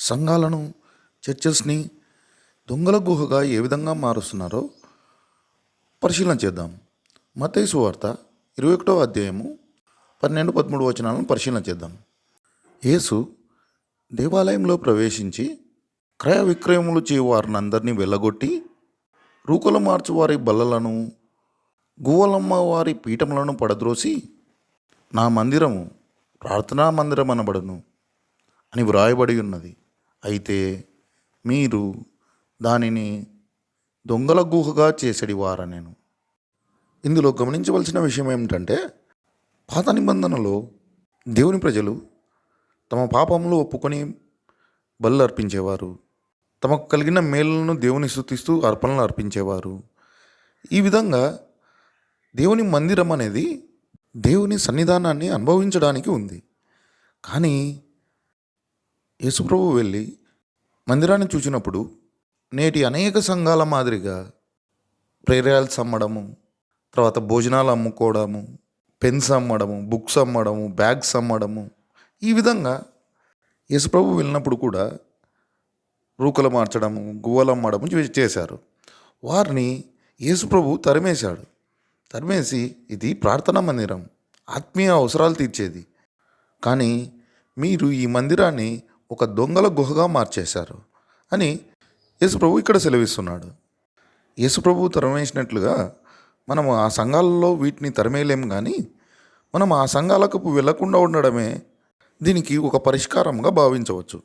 సంఘాలను, చర్చెస్ని దొంగల గుహగా ఏ విధంగా మారుస్తున్నారో పరిశీలన చేద్దాం. మత్తయి సువార్త 21వ అధ్యాయము 12-13 వచనాలను పరిశీలన చేద్దాం. యేసు దేవాలయంలో ప్రవేశించి క్రయ విక్రయములు చేయు వారినందరినీ వెళ్ళగొట్టి రూకలు మార్చు వారి బల్లలను, గువ్వలమ్మ వారి పీఠములను పడద్రోసి, నా మందిరము ప్రార్థనా మందిరం అనబడును అని వ్రాయబడి ఉన్నది, అయితే మీరు దానిని దొంగల గుహగా చేసేడి వారనేను. ఇందులో గమనించవలసిన విషయం ఏమిటంటే, పాత నిబంధనలో దేవుని ప్రజలు తమ పాపములు ఒప్పుకొని బలులు అర్పించేవారు. తమకు కలిగిన మేలులను దేవుని స్తుతిస్తూ అర్పణలు అర్పించేవారు. ఈ విధంగా దేవుని మందిరం అనేది దేవుని సన్నిధానాన్ని అనుభవించడానికి ఉంది. కానీ యేసుప్రభు వెళ్ళి మందిరాన్ని చూసినప్పుడు నేటి అనేక సంఘాల మాదిరిగా ప్రేయర్స్ అమ్మడము, తర్వాత భోజనాలు అమ్ముకోవడము, పెన్స్ అమ్మడము, బుక్స్ అమ్మడము, బ్యాగ్స్ అమ్మడము, ఈ విధంగా యేసుప్రభు వెళ్ళినప్పుడు కూడా రూకలు మార్చడము, గువ్వలు అమ్మడము చేశారు. వారిని యేసుప్రభు తరిమేసి ఇది ప్రార్థనా మందిరం, ఆత్మీయ అవసరాలు తీర్చేది, కానీ మీరు ఈ మందిరాన్ని ఒక దొంగల గుహగా మార్చేశారు అని యేసుప్రభు ఇక్కడ సెలవిస్తున్నాడు. యేసుప్రభు తరిమేసినట్లుగా మనం ఆ సంఘాలలో వీటిని తరిమేయలేము, కానీ మనం ఆ సంఘాలకు వెళ్లకుండా ఉండడమే దీనికి ఒక పరిష్కారంగా భావించవచ్చు.